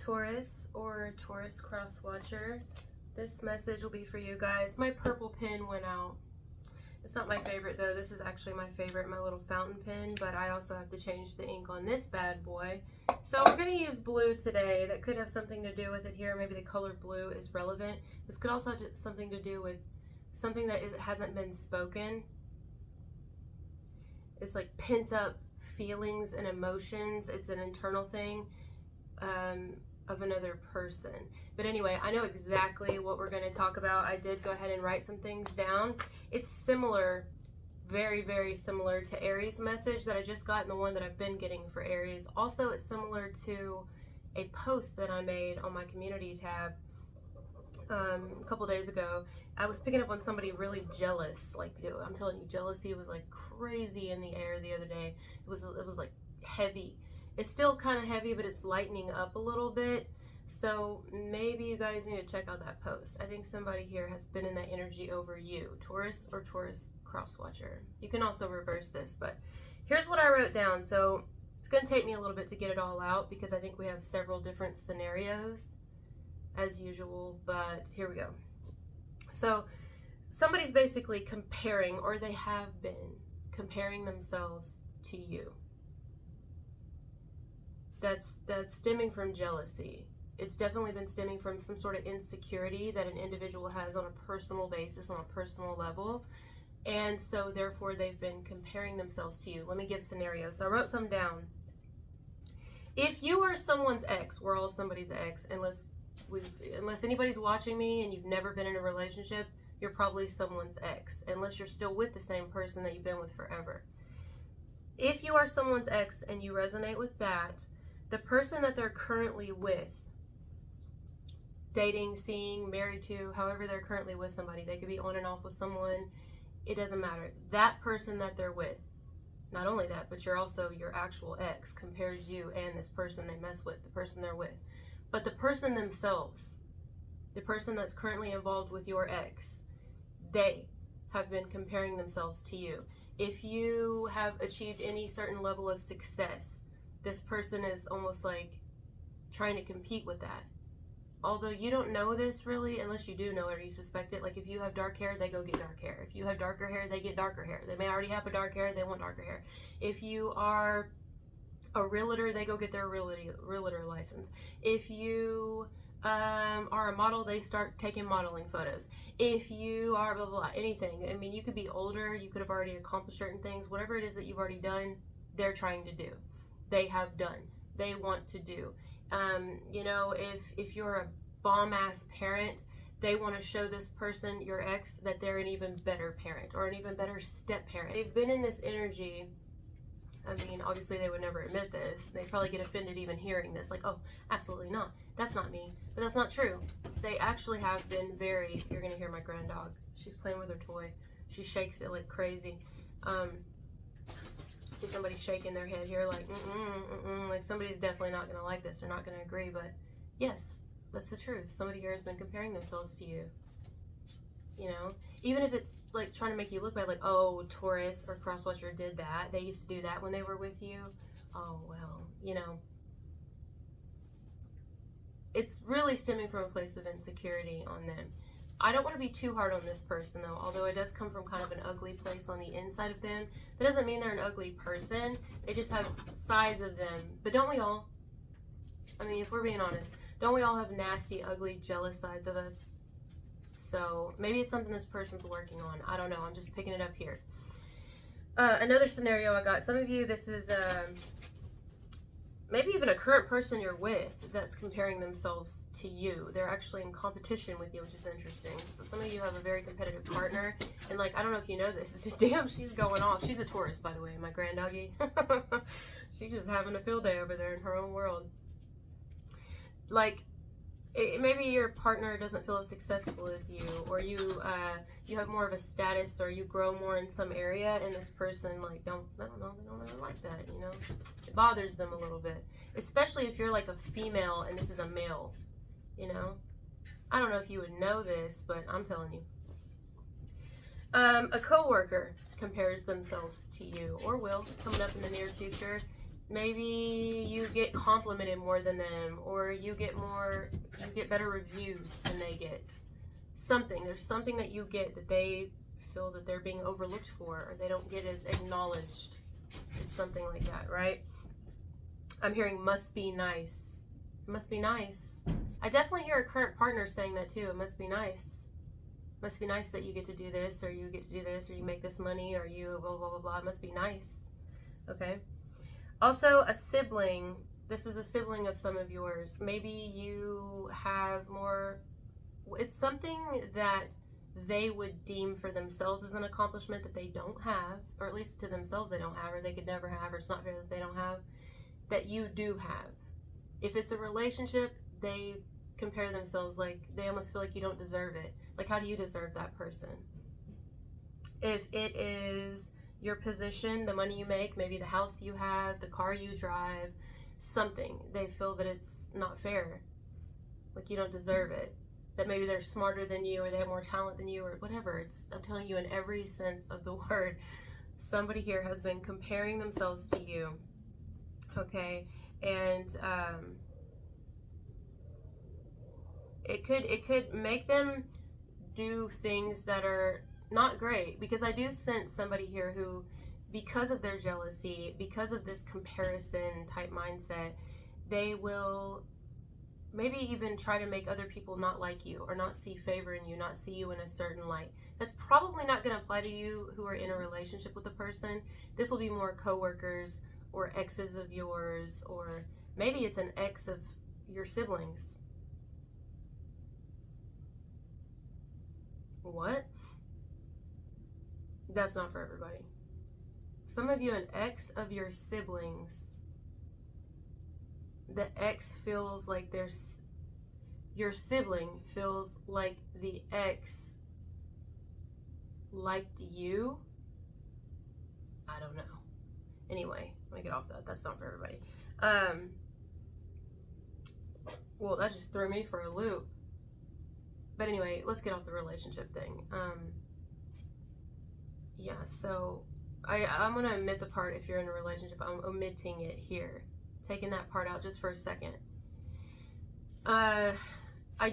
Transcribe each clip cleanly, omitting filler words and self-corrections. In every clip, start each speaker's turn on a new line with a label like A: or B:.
A: Taurus or Taurus cross watcher, this message will be for you guys. My purple pen went out. It's not my favorite though. This is actually my favorite, my little fountain pen, but I also have to change the ink on this bad boy. So we're going to use blue today. That could have something to do with it here. Maybe the color blue is relevant. This could also have something to do with something that hasn't been spoken. It's like pent up feelings and emotions. It's an internal thing of another person. But anyway, I know exactly what we're going to talk about. I did go ahead and write some things down. It's similar, very, very similar to Aries message that I just got and the one that I've been getting for Aries. Also, it's similar to a post that I made on my community tab a couple days ago. I was picking up on somebody really jealous. Like, I'm telling you, jealousy was like crazy in the air the other day. It was like heavy. It's still kind of heavy, but it's lightening up a little bit. So maybe you guys need to check out that post. I think somebody here has been in that energy over you, Taurus or Taurus cross watcher. You can also reverse this, but here's what I wrote down. So it's going to take me a little bit to get it all out because I think we have several different scenarios as usual, but here we go. So somebody's basically comparing, or they have been comparing themselves to you. That's stemming from jealousy. It's definitely been stemming from some sort of insecurity that an individual has on a personal basis, on a personal level. And so therefore they've been comparing themselves to you. Let me give scenarios. So I wrote some down. If you are someone's ex, we're all somebody's ex, unless anybody's watching me and you've never been in a relationship, you're probably someone's ex, unless you're still with the same person that you've been with forever. If you are someone's ex and you resonate with that, the person that they're currently with, dating, seeing, married to, however they're currently with somebody, they could be on and off with someone, it doesn't matter. That person that they're with, not only that, but you're also your actual ex, compares you and this person they mess with, the person they're with. But the person themselves, the person that's currently involved with your ex, they have been comparing themselves to you. If you have achieved any certain level of success, this person is almost like trying to compete with that. Although you don't know this really, unless you do know it or you suspect it. Like if you have dark hair, they go get dark hair. If you have darker hair, they get darker hair. They may already have a dark hair, they want darker hair. If you are a realtor, they go get their realtor license. If you are a model, they start taking modeling photos. If you are blah, blah, blah, anything. I mean, you could be older, you could have already accomplished certain things. Whatever it is that you've already done, they're trying to do. They have done. They want to do. You know, if you're a bomb-ass parent, they want to show this person, your ex, that they're an even better parent or an even better step-parent. They've been in this energy. I mean, obviously they would never admit this. They probably get offended even hearing this. Like, oh, absolutely not. That's not me. But that's not true. They actually have been very... You're going to hear my grand dog. She's playing with her toy. She shakes it like crazy. See somebody shaking their head here like, like somebody's definitely not going to like this or not going to agree. But yes, that's the truth. Somebody here has been comparing themselves to you. You know, even if it's like trying to make you look bad, like, oh, Taurus or crosswatcher did that. They used to do that when they were with you. Oh, well, you know, it's really stemming from a place of insecurity on them. I don't want to be too hard on this person, though, although it does come from kind of an ugly place on the inside of them. That doesn't mean they're an ugly person. They just have sides of them. But don't we all? I mean, if we're being honest, don't we all have nasty, ugly, jealous sides of us? So maybe it's something this person's working on. I don't know. I'm just picking it up here. Another scenario I got. Some of you, this is maybe even a current person you're with that's comparing themselves to you. They're actually in competition with you, which is interesting. So some of you have a very competitive partner. And like, I don't know if you know this. It's just, damn, she's going off. She's a Taurus, by the way, my grand doggy. She's just having a field day over there in her own world. Like, maybe your partner doesn't feel as successful as you, or you have more of a status, or you grow more in some area, and this person like I don't know, they don't really like that, you know. It bothers them a little bit, especially if you're like a female and this is a male, you know. I don't know if you would know this, but I'm telling you. A coworker compares themselves to you, or will, coming up in the near future. Maybe you get complimented more than them, or you get better reviews than they get. There's something that you get that they feel that they're being overlooked for, or they don't get as acknowledged. It's something like that, right? I'm hearing must be nice. It must be nice. I definitely hear a current partner saying that too. It must be nice. Must be nice that you get to do this, or you get to do this, or you make this money, or you blah, blah, blah, blah. It must be nice. Okay? Also, a sibling. This is a sibling of some of yours. Maybe you have more... It's something that they would deem for themselves as an accomplishment that they don't have, or at least to themselves they don't have, or they could never have, or it's not fair that they don't have, that you do have. If it's a relationship, they compare themselves, like they almost feel like you don't deserve it. Like, how do you deserve that person? If it is your position, the money you make, maybe the house you have, the car you drive, something, they feel that it's not fair, like you don't deserve it, that maybe they're smarter than you, or they have more talent than you, or whatever. I'm telling you, in every sense of the word, somebody here has been comparing themselves to you. Okay? And it could make them do things that are not great, because I do sense somebody here who, because of their jealousy, because of this comparison type mindset, they will maybe even try to make other people not like you, or not see favor in you, not see you in a certain light. That's probably not going to apply to you who are in a relationship with a person. This will be more coworkers or exes of yours, or maybe it's an ex of your siblings. What? That's not for everybody. Some of you, an ex of your siblings. The ex feels like your sibling feels like the ex liked you. I don't know. Anyway, let me get off that. That's not for everybody. Well, that just threw me for a loop. But anyway, let's get off the relationship thing. Yeah, so I'm going to omit the part if you're in a relationship. I'm omitting it here. Taking that part out just for a second. I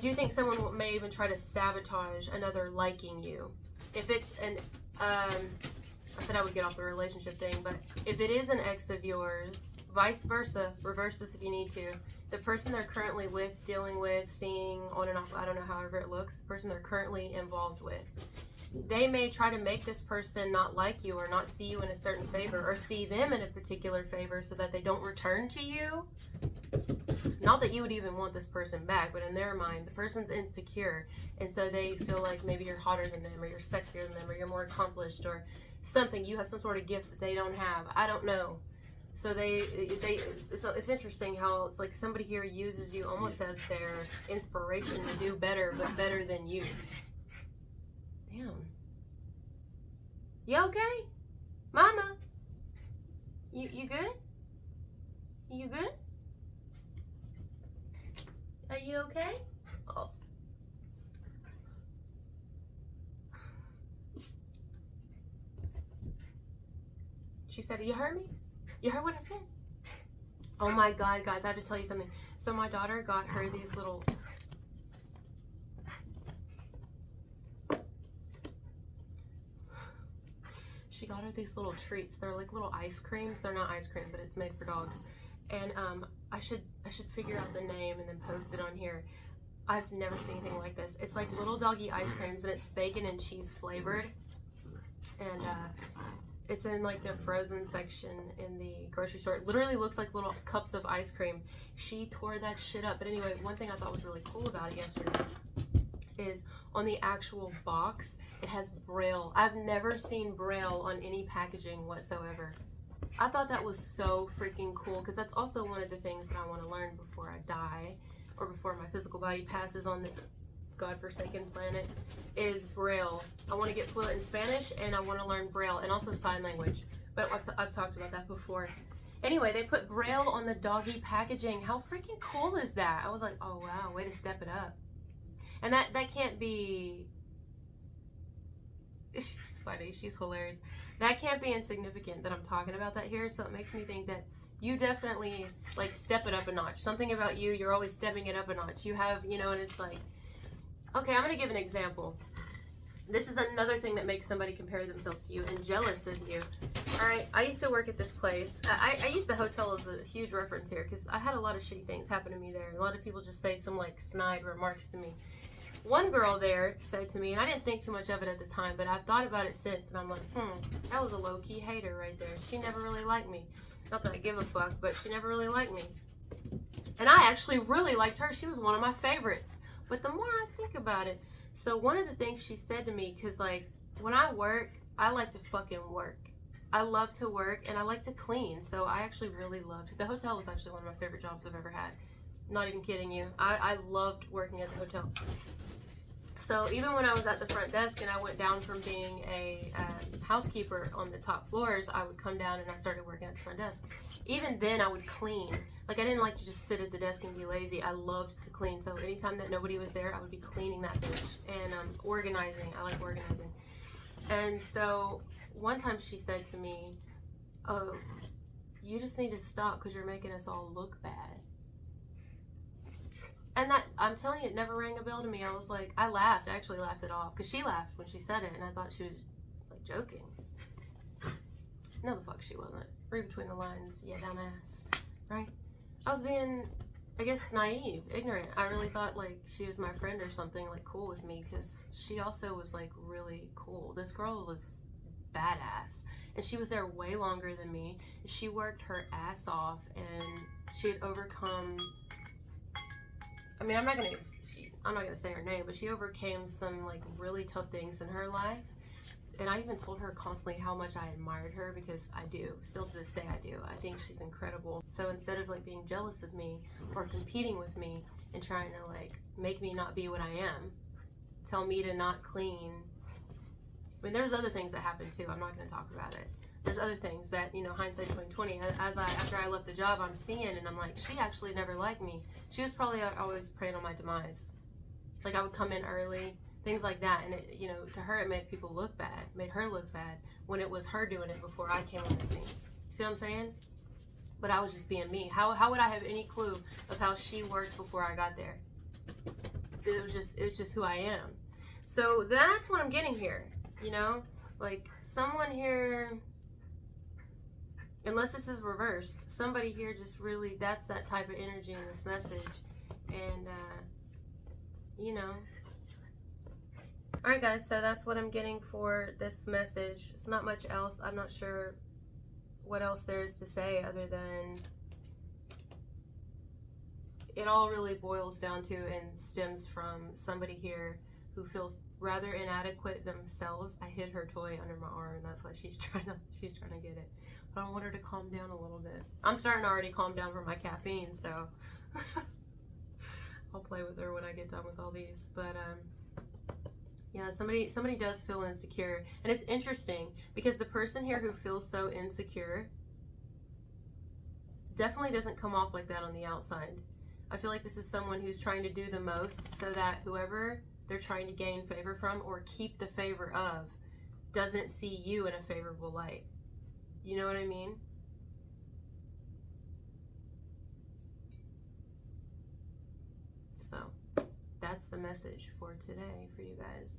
A: do think someone may even try to sabotage another liking you. If it's an... I said I would get off the relationship thing, but if it is an ex of yours, vice versa, reverse this if you need to, the person they're currently with, dealing with, seeing, on and off, I don't know, however it looks, the person they're currently involved with, they may try to make this person not like you, or not see you in a certain favor, or see them in a particular favor so that they don't return to you. Not that you would even want this person back, but in their mind, the person's insecure, and so they feel like maybe you're hotter than them, or you're sexier than them, or you're more accomplished, or something. You have some sort of gift that they don't have. I don't know. So so it's interesting how it's like somebody here uses you almost as their inspiration to do better, but better than you. Damn. You okay? Mama? You good? You good? Are you okay? Oh. She said, you heard me? You heard what I said? Oh my God, guys, I have to tell you something. So my daughter got her these little... She got her these little treats. They're like little ice creams. They're not ice cream, but it's made for dogs. And I should figure out the name and then post it on here. I've never seen anything like this. It's like little doggy ice creams, and it's bacon and cheese flavored. And it's in like the frozen section in the grocery store. It literally looks like little cups of ice cream. She tore that shit up. But anyway, one thing I thought was really cool about it yesterday is on the actual box, it has Braille. I've never seen Braille on any packaging whatsoever. I thought that was so freaking cool, because that's also one of the things that I want to learn before I die, or before my physical body passes on this godforsaken planet, is Braille. I want to get fluent in Spanish, and I want to learn Braille, and also sign language. But I've talked about that before. Anyway, they put Braille on the doggy packaging. How freaking cool is that? I was like, oh wow, way to step it up. And that can't be... She's funny. She's hilarious. That can't be insignificant that I'm talking about that here. So it makes me think that You definitely, like, step it up a notch. Something about you, you're always stepping it up a notch. You have, you know, and it's like, okay, I'm going to give an example. This is another thing that makes somebody compare themselves to you and jealous of you. All right, I used to work at this place. I use the hotel as a huge reference here because I had a lot of shitty things happen to me there. A lot of people just say some, like, snide remarks to me. One girl there said to me, and I didn't think too much of it at the time, but I've thought about it since, and I'm like, that was a low-key hater right there. She never really liked me. Not that I give a fuck, but she never really liked me. And I actually really liked her. She was one of my favorites. But the more I think about it, so one of the things she said to me, because, like, when I work, I like to fucking work. I love to work, and I like to clean. So I actually really loved, the hotel was actually one of my favorite jobs I've ever had. Not even kidding you. I loved working at the hotel. So even when I was at the front desk and I went down from being a housekeeper on the top floors, I would come down and I started working at the front desk. Even then, I would clean. Like, I didn't like to just sit at the desk and be lazy. I loved to clean. So anytime that nobody was there, I would be cleaning that bitch and organizing. I like organizing. And so one time she said to me, "Oh, you just need to stop because you're making us all look bad." And that, I'm telling you, it never rang a bell to me. I was like, I laughed. I actually laughed it off because she laughed when she said it, and I thought she was, like, joking. No, the fuck she wasn't. Read between the lines, yeah, dumbass. Right? I was being, I guess, naive, ignorant. I really thought, like, she was my friend or something, like, cool with me, because she also was, like, really cool. This girl was badass, and she was there way longer than me. She worked her ass off, and she had overcome, I mean, I'm not gonna say her name, but she overcame some, like, really tough things in her life. And I even told her constantly how much I admired her, because I do. Still to this day, I do. I think she's incredible. So instead of, like, being jealous of me or competing with me and trying to, like, make me not be what I am, tell me to not clean. I mean, there's other things that happened too. I'm not going to talk about it. There's other things that, you know, hindsight 2020, after I left the job, I'm seeing, and I'm like, she actually never liked me. She was probably always preying on my demise. Like, I would come in early, things like that, and it, you know, to her it made people look bad, made her look bad, when it was her doing it before I came on the scene. See what I'm saying? But I was just being me. How would I have any clue of how she worked before I got there? It was just who I am. So that's what I'm getting here, you know? Like, someone here, unless this is reversed, somebody here just really, that's that type of energy in this message. And, you know. Alright guys, so that's what I'm getting for this message. It's not much else. I'm not sure what else there is to say other than it all really boils down to and stems from somebody here who feels rather inadequate themselves. I hid her toy under my arm, and that's why she's trying to get it. But I want her to calm down a little bit. I'm starting to already calm down from my caffeine, so I'll play with her when I get done with all these. But yeah, somebody does feel insecure, and it's interesting because the person here who feels so insecure definitely doesn't come off like that on the outside. I feel like this is someone who's trying to do the most so that whoever they're trying to gain favor from or keep the favor of doesn't see you in a favorable light. You know what I mean? So that's the message for today for you guys.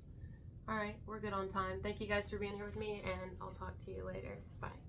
A: All right, we're good on time. Thank you guys for being here with me, and I'll talk to you later. Bye.